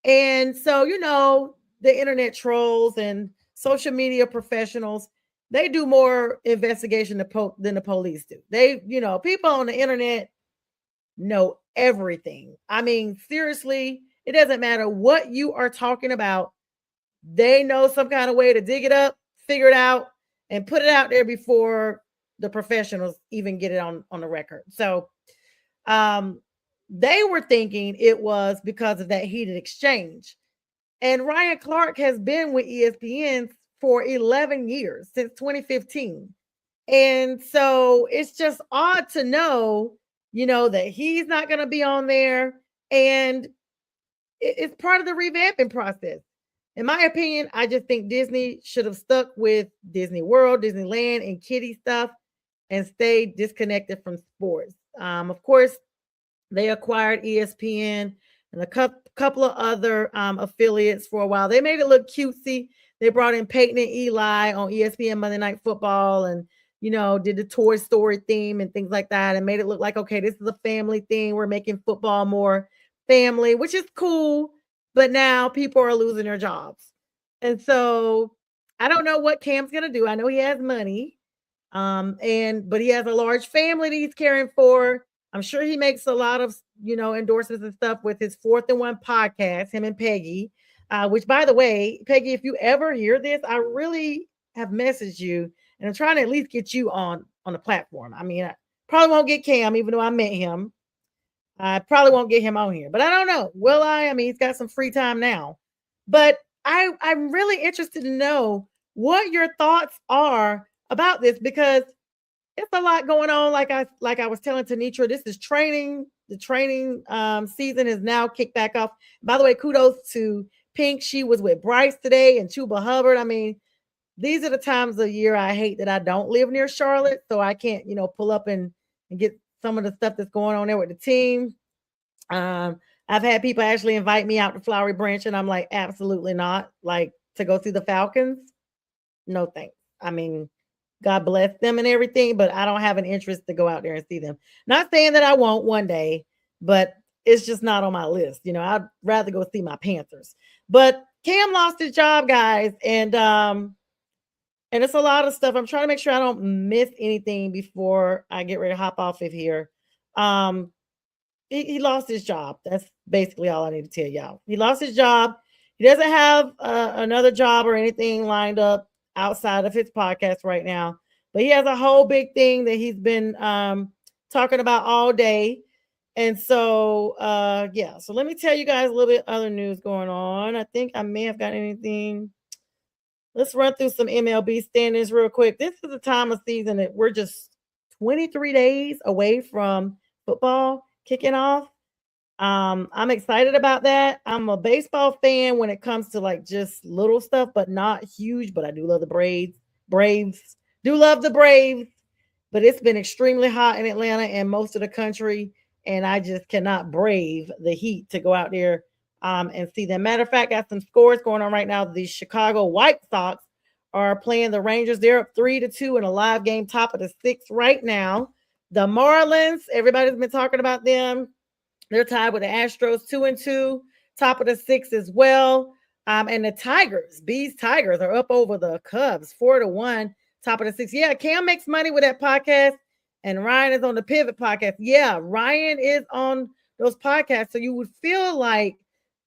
And so, the internet trolls and social media professionals, they do more investigation than the police do. They, people on the internet know everything. I mean, seriously, it doesn't matter what you are talking about. They know some kind of way to dig it up, figure it out, and put it out there before the professionals even get it on the record. So they were thinking it was because of that heated exchange. And Ryan Clark has been with ESPN for 11 years, since 2015. And so it's just odd to know, that he's not going to be on there. And it's part of the revamping process. In my opinion, I just think Disney should have stuck with Disney World, Disneyland, and kiddie stuff and stayed disconnected from sports. Of course, they acquired ESPN and a couple of other affiliates for a while. They made it look cutesy. They brought in Peyton and Eli on ESPN Monday Night Football and, did the Toy Story theme and things like that and made it look like, okay, this is a family thing. We're making football more family, which is cool. But now people are losing their jobs. And so I don't know what Cam's going to do. I know he has money, but he has a large family that he's caring for. I'm sure he makes a lot of, endorsements and stuff with his 4th and 1 podcast, him and Peggy, which, by the way, Peggy, if you ever hear this, I really have messaged you and I'm trying to at least get you on the platform. I mean, I probably won't get Cam, even though I met him. I probably won't get him on here, but I don't know. Will I? I mean, he's got some free time now, but I'm really interested to know what your thoughts are about this because it's a lot going on. Like I was telling Tanitra, this is training. The training season is now kicked back off. By the way, kudos to Pink. She was with Bryce today and Chuba Hubbard. I mean, these are the times of year I hate that I don't live near Charlotte, so I can't, pull up and get some of the stuff that's going on there with the team. I've had people actually invite me out to Flowery Branch, and I'm like, absolutely not. Like, to go see the Falcons? No thanks. I mean, God bless them and everything, but I don't have an interest to go out there and see them. Not saying that I won't one day, but it's just not on my list. I'd rather go see my Panthers. But Cam lost his job, guys, and it's a lot of stuff. I'm trying to make sure I don't miss anything before I get ready to hop off of here. He lost his job. That's basically all I need to tell y'all. He lost his job. He doesn't have another job or anything lined up outside of his podcast right now, but he has a whole big thing that he's been talking about all day. And so, so let me tell you guys a little bit other news going on. I think I may have got anything. Let's run through some MLB standings real quick. This is the time of season that we're just 23 days away from football kicking off. I'm excited about that. I'm a baseball fan when it comes to like just little stuff, but not huge. But I do love the Braves. Do love the Braves. But it's been extremely hot in Atlanta and most of the country, and I just cannot brave the heat to go out there and see them. Matter of fact, got some scores going on right now. The Chicago White Sox are playing the Rangers. They're up 3-2 in a live game, top of the 6th right now. The Marlins, everybody's been talking about them. They're tied with the Astros 2-2, top of the 6th as well. And the Tigers, Tigers are up over the Cubs 4-1, top of the 6th. Yeah, Cam makes money with that podcast, and Ryan is on the Pivot podcast. Yeah, Ryan is on those podcasts, so you would feel like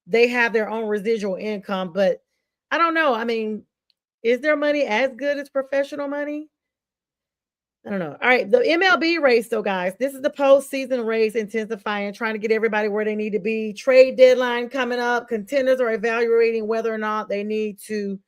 they have their own residual income, but I don't know. I mean, is their money as good as professional money? I don't know. All right, the MLB race, though, guys. This is the postseason race intensifying, trying to get everybody where they need to be. Trade deadline coming up. Contenders are evaluating whether or not they need to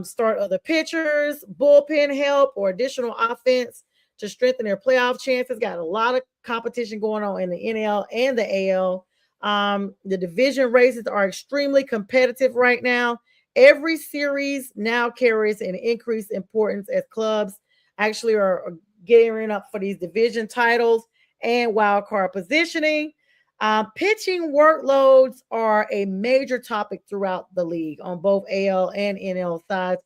start other pitchers, bullpen help, or additional offense to strengthen their playoff chances. Got a lot of competition going on in the NL and the AL. The division races are extremely competitive right now. Every series now carries an increased importance as clubs actually are gearing up for these division titles and wild card positioning. Pitching workloads are a major topic throughout the league on both AL and NL sides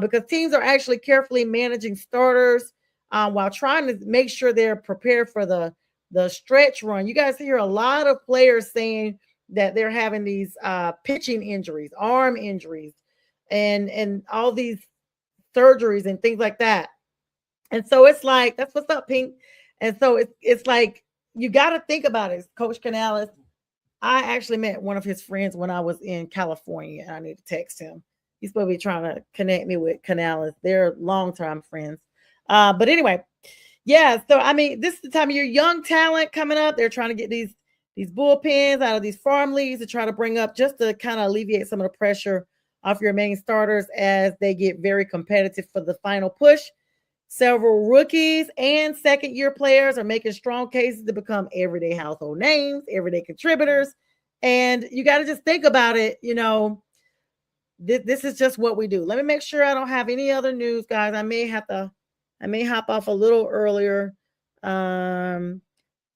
because teams are actually carefully managing starters while trying to make sure they're prepared for the stretch run. You guys hear a lot of players saying that they're having these pitching injuries, arm injuries, and all these surgeries and things like that. And so it's like, that's what's up, Pink. And so it's like you got to think about it, Coach Canales. I actually met one of his friends when I was in California, and I need to text him. He's supposed to be trying to connect me with Canales. They're long-time friends. But anyway, yeah. So I mean, this is the time of your young talent coming up. They're trying to get these bullpens out of these farm leagues to try to bring up, just to kind of alleviate some of the pressure off your main starters as they get very competitive for the final push. Several rookies and second-year players are making strong cases to become everyday household names, everyday contributors. And you got to just think about it. This is just what we do. Let me make sure I don't have any other news, guys. I may hop off a little earlier. I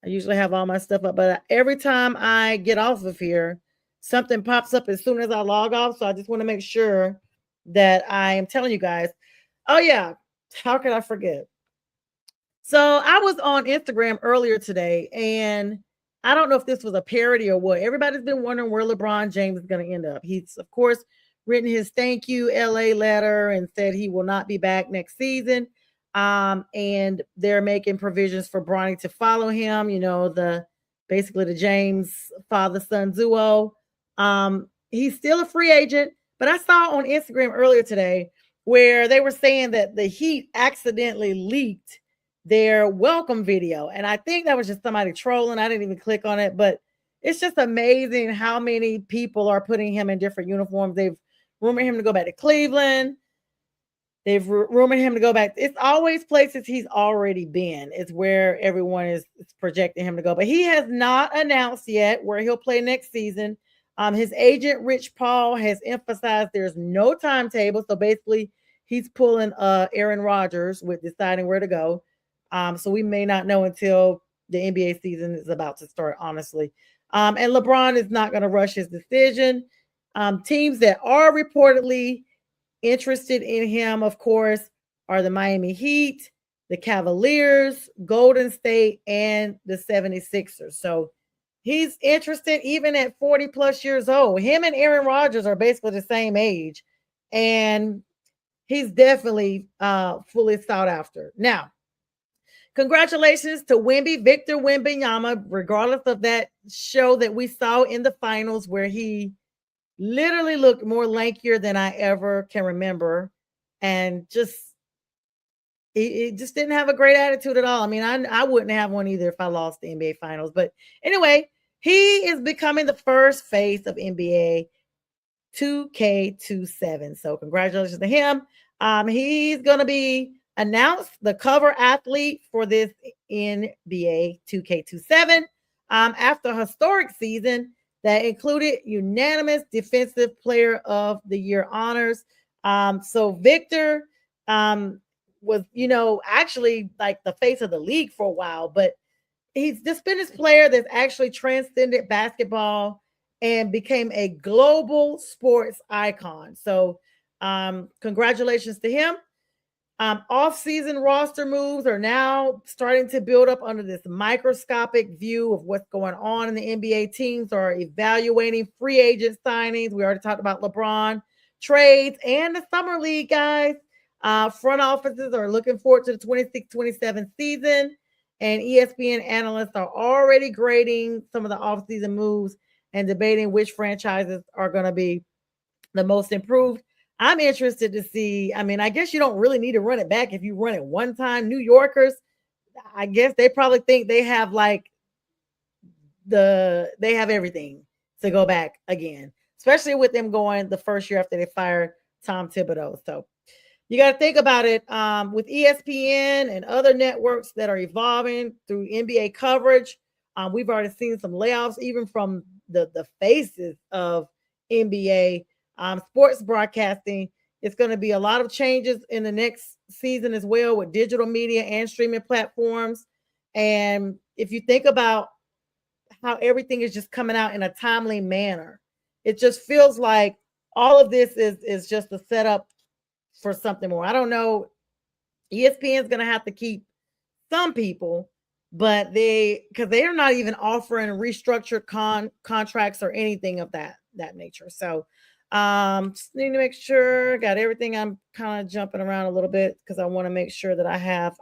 usually have all my stuff up, but every time I get off of here, something pops up as soon as I log off. So I just want to make sure that I am telling you guys. Oh, yeah. How could I forget? So I was on Instagram earlier today, and I don't know if this was a parody or what. Everybody's been wondering where LeBron James is going to end up. He's, of course, written his thank you LA letter and said he will not be back next season. And they're making provisions for Bronny to follow him, basically the James father-son duo. He's still a free agent, but I saw on Instagram earlier today where they were saying that the Heat accidentally leaked their welcome video. And I think that was just somebody trolling. I didn't even click on it, but it's just amazing how many people are putting him in different uniforms. They've rumored him to go back to Cleveland. They've rumored him to go back. It's always places he's already been. It's where everyone is projecting him to go. But he has not announced yet where he'll play next season. His agent, Rich Paul, has emphasized there's no timetable. So basically, he's pulling Aaron Rodgers with deciding where to go. So we may not know until the NBA season is about to start, honestly. And LeBron is not going to rush his decision. Teams that are reportedly interested in him, of course, are the Miami Heat, the Cavaliers, Golden State, and the 76ers. So he's interested even at 40 plus years old. Him and Aaron Rodgers are basically the same age, and he's definitely fully sought after. Now, congratulations to Victor Wembanyama, regardless of that show that we saw in the finals where he literally looked more lankier than I ever can remember, and he just didn't have a great attitude at all. I mean, I wouldn't have one either if I lost the NBA finals. But anyway, he is becoming the first face of NBA 2K27. So congratulations to him. He's going to be announced the cover athlete for this NBA 2K27 after a historic season that included unanimous Defensive Player of the Year honors. So Victor was, actually like the face of the league for a while, but he's just been this player that's actually transcended basketball and became a global sports icon. So congratulations to him. Off-season roster moves are now starting to build up under this microscopic view of what's going on in the NBA. Teams are evaluating free agent signings. We already talked about LeBron, trades, and the summer league, guys. Front offices are looking forward to the 26-27 season, and ESPN analysts are already grading some of the off-season moves and debating which franchises are going to be the most improved. I'm interested to see. I mean, I guess you don't really need to run it back if you run it one time. New Yorkers, I guess they probably think they have they have everything to go back again, especially with them going the first year after they fired Tom Thibodeau. So you got to think about it with ESPN and other networks that are evolving through NBA coverage. We've already seen some layoffs, even from the faces of NBA sports broadcasting. It's going to be a lot of changes in the next season as well with digital media and streaming platforms. And if you think about how everything is just coming out in a timely manner, it just feels like all of this is just a setup for something more. I don't know. ESPN is going to have to keep some people, but because they are not even offering restructured contracts or anything of that nature. So just need to make sure got everything. I'm kind of jumping around a little bit because I want to make sure that I have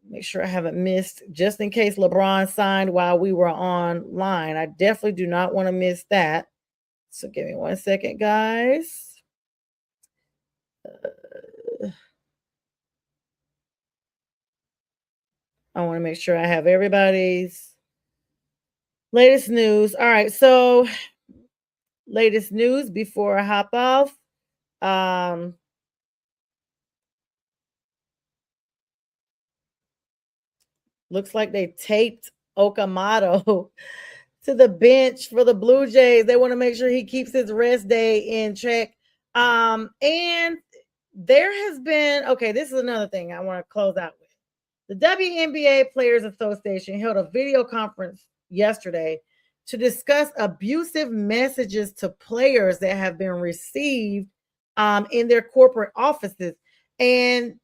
make sure I haven't missed, just in case LeBron signed while we were online. I definitely do not want to miss that. So give me 1 second, guys. I want to make sure I have everybody's latest news. All right, so latest news before I hop off. Looks like they taped Okamoto to the bench for the Blue Jays. They want to make sure he keeps his rest day in check. And there has been, okay, this is another thing I want to close out with. The WNBA Players Association held a video conference yesterday to discuss abusive messages to players that have been received in their corporate offices. And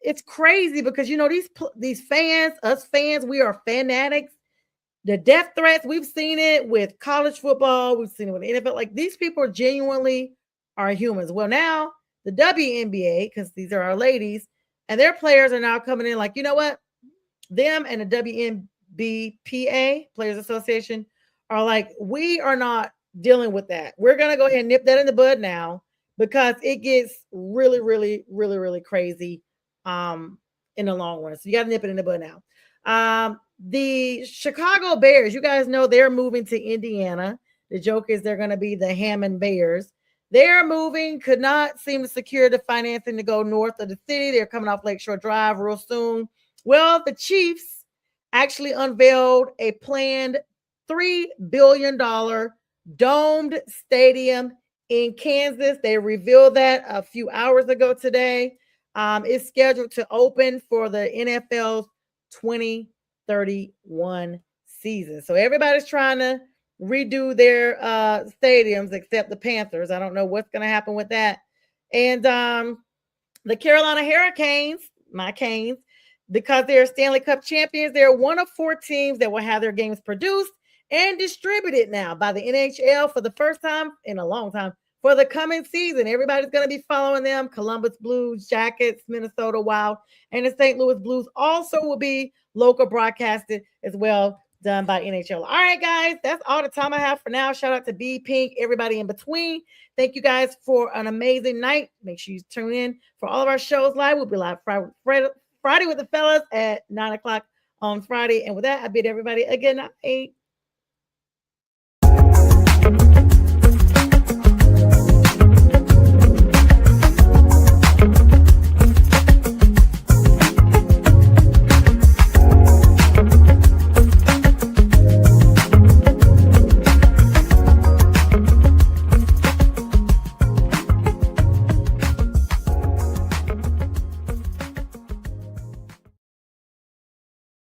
it's crazy because, you know, these fans, us fans, we are fanatics. The death threats, we've seen it with college football. We've seen it with the NFL. Like, these people genuinely are humans. Well, now the WNBA, because these are our ladies, and their players are now coming in like, you know what? Them and the WNBPA, Players Association, are like, we are not dealing with that. We're going to go ahead and nip that in the bud now because it gets really, really, really, really crazy in the long run. So you got to nip it in the bud now. The Chicago Bears, you guys know they're moving to Indiana. The joke is they're going to be the Hammond Bears. They're moving, could not seem to secure the financing to go north of the city. They're coming off Lakeshore Drive real soon. Well, the Chiefs actually unveiled a planned $3 billion domed stadium in Kansas. They revealed that a few hours ago today. It's scheduled to open for the NFL's 2031 season. So everybody's trying to redo their stadiums except the Panthers. I don't know what's going to happen with that. And the Carolina Hurricanes, my Canes, because they're Stanley Cup champions, they're one of 4 teams that will have their games produced and distributed now by the NHL for the first time in a long time for the coming season. Everybody's going to be following them. Columbus Blues, Jackets, Minnesota Wild, and the St. Louis Blues also will be local broadcasted as well, done by NHL. All right, guys, that's all the time I have for now. Shout out to B Pink, everybody in between. Thank you guys for an amazing night. Make sure you tune in for all of our shows live. We'll be live Friday with the fellas at 9 o'clock on Friday. And with that, I bid everybody a good night.